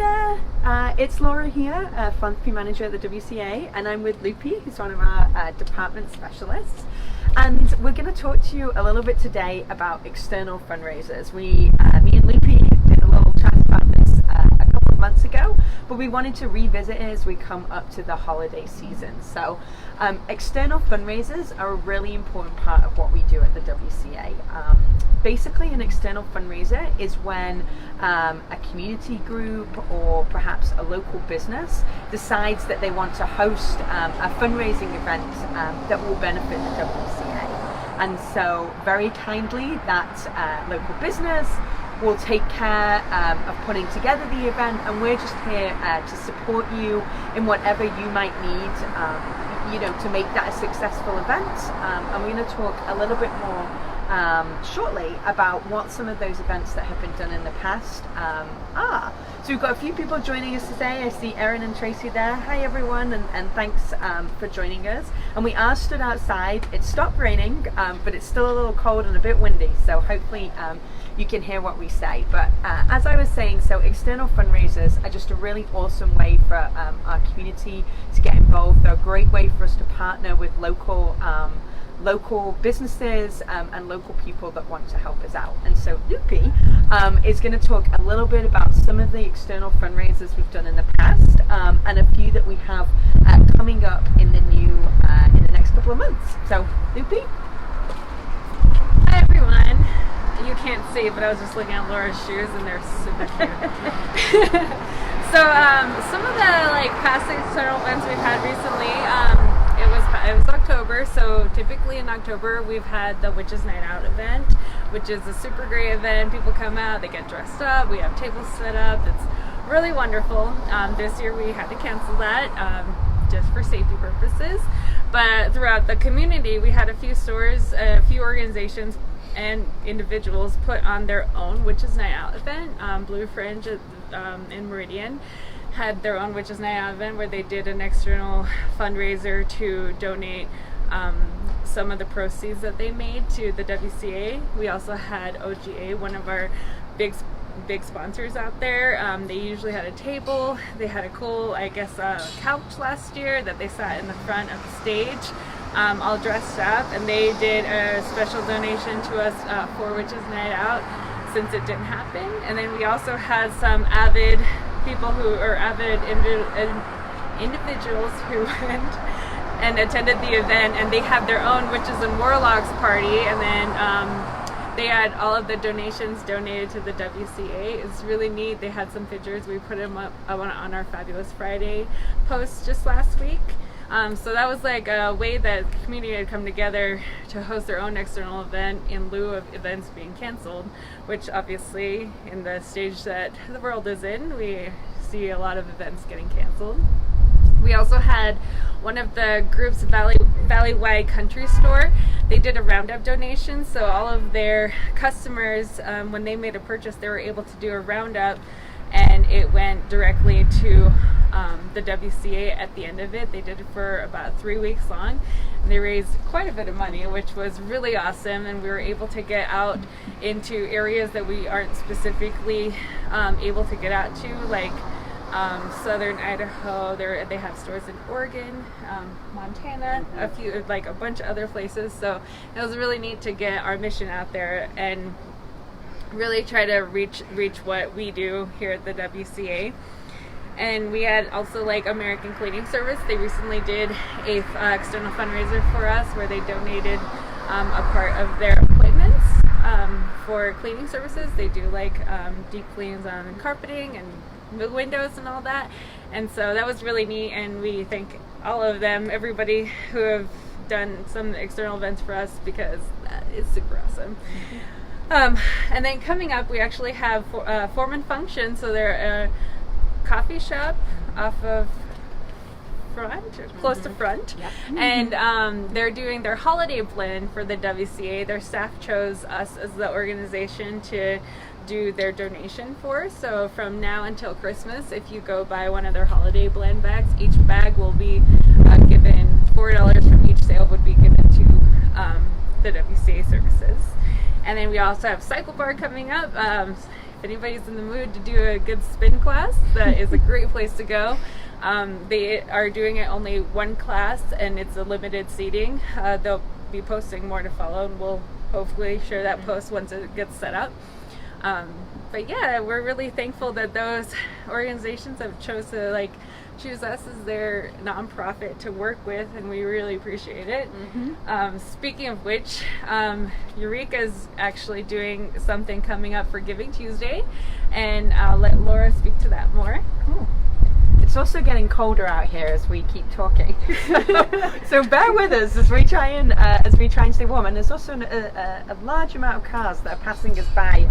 there, it's Laura here, Philanthropy Manager at the WCA, and I'm with Lupe, who's one of our department specialists. And we're going to talk to you a little bit today about external fundraisers. Me and Lupe did a little chat about this a couple of months ago, but we wanted to revisit it as we come up to the holiday season. So external fundraisers are a really important part of what we do at the WCA. Basically, an external fundraiser is when a community group or perhaps a local business decides that they want to host a fundraising event that will benefit the WCA. And so very kindly, that local business will take care of putting together the event, and we're just here to support you in whatever you might need to make that a successful event. And we're going to talk a little bit more shortly about what some of those events that have been done in the past are. So we've got a few people joining us today. I see Erin and Tracy there. Hi everyone, and thanks for joining us. And we are stood outside. It stopped raining, but it's still a little cold and a bit windy, so hopefully you can hear what we say. But as I was saying, so external fundraisers are just a really awesome way for our community to get involved. They're a great way for us to partner with local businesses and local people that want to help us out. And so Lupe is going to talk a little bit about some of the external fundraisers we've done in the past and a few that we have coming up in the next couple of months. So Lupe. Hi everyone. You can't see, but I was just looking at Laura's shoes and they're super cute. So some of the past external events we've had recently, it was October, so typically in October we've had the Witches Night Out event, which is a super great event. People come out, they get dressed up, we have tables set up, it's really wonderful. This year we had to cancel that just for safety purposes, but throughout the community we had a few stores, a few organizations and individuals put on their own Witches Night Out event. Blue Fringe in Meridian had their own Witches Night Out event where they did an external fundraiser to donate some of the proceeds that they made to the WCA. We also had OGA, one of our big sponsors out there. They usually had a table. They had a cool, couch last year that they sat in the front of the stage, all dressed up, and they did a special donation to us for Witches Night Out since it didn't happen. And then we also had some avid people who are individuals who went and attended the event, and they had their own Witches and Warlocks party, and then they had all of the donations donated to the WCA. It's really neat. They had some pictures. We put them up on our Fabulous Friday post just last week. So that was a way that the community had come together to host their own external event in lieu of events being canceled, which obviously in the stage that the world is in, we see a lot of events getting canceled. We also had one of the groups, Valleywide Country Store. They did a roundup donation, so all of their customers, when they made a purchase, they were able to do a roundup, and it went directly to the WCA at the end of it. They did it for about 3 weeks long, and they raised quite a bit of money, which was really awesome, and we were able to get out into areas that we aren't specifically able to get out to, like southern Idaho. They have stores in Oregon, Montana, a bunch of other places. So it was really neat to get our mission out there and really try to reach what we do here at the WCA. And we had also American Cleaning Service. They recently did a external fundraiser for us where they donated a part of their appointments for cleaning services. They do deep cleans on carpeting and the windows and all that, and so that was really neat, and we thank all of them, everybody who have done some external events for us, because that is super awesome. And then coming up, we actually have Foreman Function, so they're a coffee shop off of Front, or close to Front, and they're doing their holiday blend for the WCA. Their staff chose us as the organization to do their donation for. So from now until Christmas, if you go buy one of their holiday blend bags, each bag will be given $4 from each sale would be given to the WCA services. And then we also have Cycle Bar coming up. if anybody's in the mood to do a good spin class, that is a great place to go. They are doing it only one class, and it's a limited seating. They'll be posting more to follow, and we'll hopefully share that post once it gets set up. But yeah, we're really thankful that those organizations have choose us as their nonprofit to work with, and we really appreciate it. Speaking of which, Eureka is actually doing something coming up for Giving Tuesday, and I'll let Laura speak to that more. Cool. It's also getting colder out here as we keep talking, so bear with us as we try and stay warm. And there's also a large amount of cars that are passing us by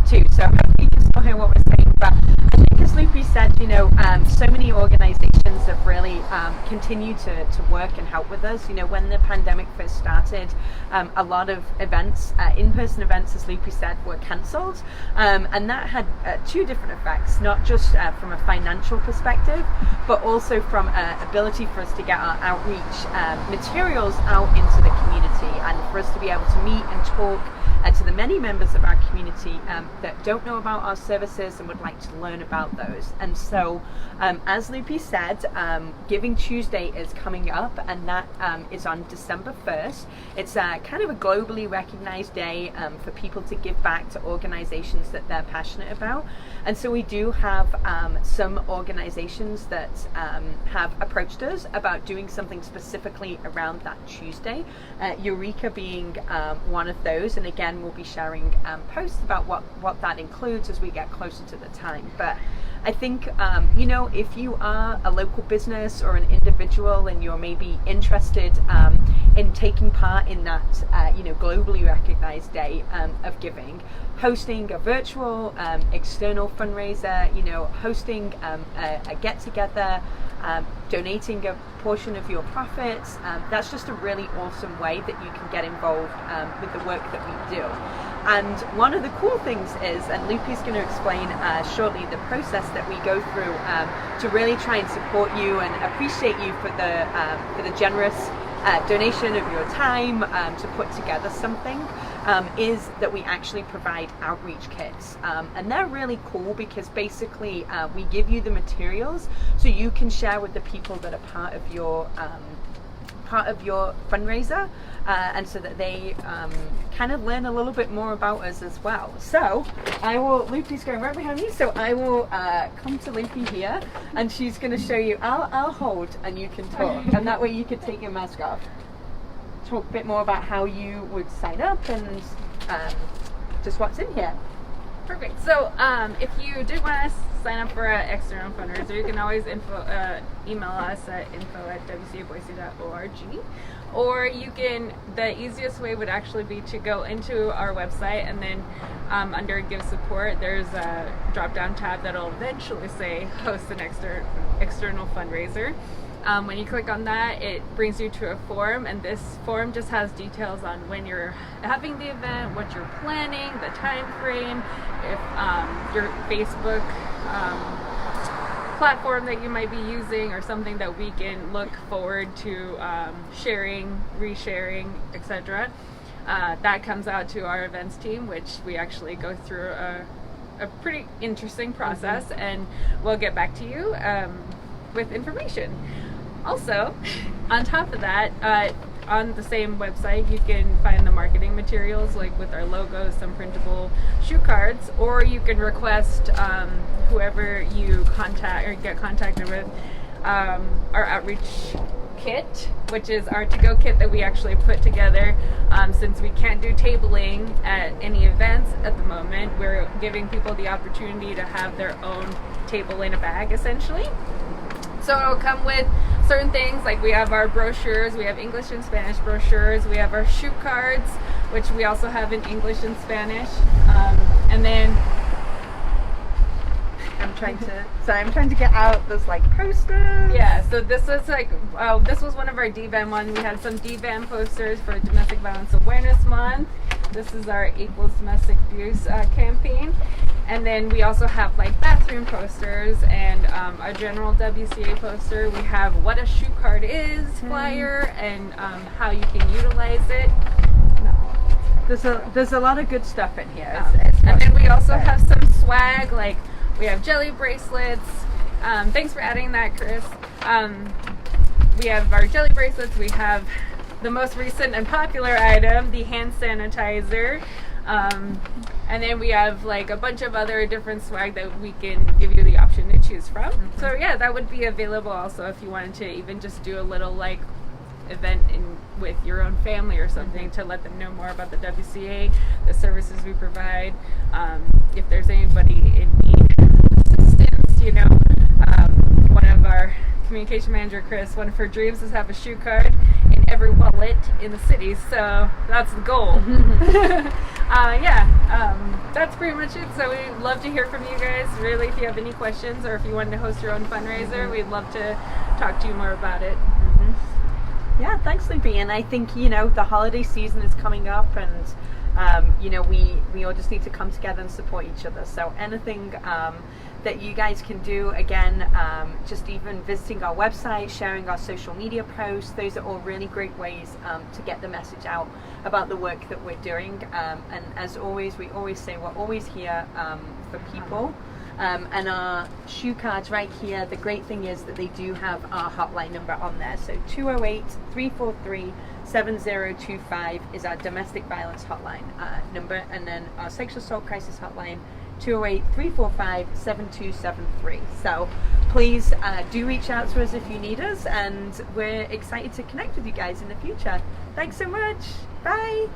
too. So hopefully you can still hear what we're saying. But I think, as Lupe said, so many organizations have really continued to work and help with us. When the pandemic first started, a lot of events, in-person events, as Lupe said, were cancelled, and that had two different effects, not just from a financial perspective, but also from ability for us to get our outreach materials out into the community, and for us to be able to meet and talk to the many members of our community that don't know about our services and would like to learn about those. And so, as Lupe said, Giving Tuesday is coming up, and that is on December 1st. It's kind of a globally recognized day for people to give back to organizations that they're passionate about. And so we do have some organizations that have approached us about doing something specifically around that Tuesday, Eureka being one of those. And again, we'll be sharing posts about what that includes as we get closer to the time. But I think, if you are a local business or an individual and you're maybe interested in taking part in that, globally recognized day of giving, hosting a virtual external fundraiser, hosting a get-together, donating a portion of your profits, that's just a really awesome way that you can get involved with the work that we do. And one of the cool things is, and Lupe's going to explain shortly, the process that we go through to really try and support you and appreciate you for the generous donation of your time to put together something, is that we actually provide outreach kits, and they're really cool because basically we give you the materials so you can share with the people that are part of your fundraiser, and so that they kind of learn a little bit more about us as well. So Lupe's going right behind me, so I will come to Lupe here, and she's going to show you. I'll hold and you can talk, and that way you can take your mask off. Talk a bit more about how you would sign up and just what's in here. Perfect. So if you did want to sign up for an external fundraiser, you can always email us at info@wcaboise.org, or you can, the easiest way would actually be to go into our website, and then under Give Support, there's a drop-down tab that'll eventually say Host an External Fundraiser. When you click on that, it brings you to a form, and this form just has details on when you're having the event, what you're planning, the time frame, if your Facebook platform that you might be using, or something that we can look forward to sharing, resharing, etc. That comes out to our events team, which we actually go through a pretty interesting process, and we'll get back to you with information. Also, on top of that, on the same website, you can find the marketing materials, like with our logos, some printable shoe cards, or you can request whoever you contact or get contacted with our outreach kit, which is our to-go kit that we actually put together. Since we can't do tabling at any events at the moment, we're giving people the opportunity to have their own table in a bag, essentially. So it'll come with certain things, like we have our brochures, we have English and Spanish brochures, we have our shoe cards, which we also have in English and Spanish, and then I'm trying to get out those like posters. Yeah, so this was this was one of our DVAN ones. We had some DVAN posters for Domestic Violence Awareness Month. This is our Equals Domestic Abuse campaign. And then we also have like bathroom posters and a general WCA poster. We have what a shoe card is flyer, and how you can utilize it. There's a lot of good stuff in here. And then we also have some swag. Like we have jelly bracelets. Thanks for adding that, Chris. We have our jelly bracelets. We have the most recent and popular item, the hand sanitizer. And then we have like a bunch of other different swag that we can give you the option to choose from. So yeah, that would be available also if you wanted to even just do a little like event with your own family or something to let them know more about the WCA, the services we provide. If there's anybody in need of assistance, you know, one of our communication manager, Chris, one of her dreams is have a shoe card in every wallet in the city, so that's the goal. That's pretty much it. So we'd love to hear from you guys, really, if you have any questions or if you wanted to host your own fundraiser, we'd love to talk to you more about it. Yeah, thanks, Loopy. And I think, you know, the holiday season is coming up, and you know, we all just need to come together and support each other. So anything that you guys can do, again, just even visiting our website, sharing our social media posts, those are all really great ways to get the message out about the work that we're doing. And as always, we always say we're always here for people. And our shoe cards right here, the great thing is that they do have our hotline number on there. So 208-343-7025 is our domestic violence hotline number, and then our sexual assault crisis hotline, 208-345-7273. So please do reach out to us if you need us, and we're excited to connect with you guys in the future. Thanks so much. Bye.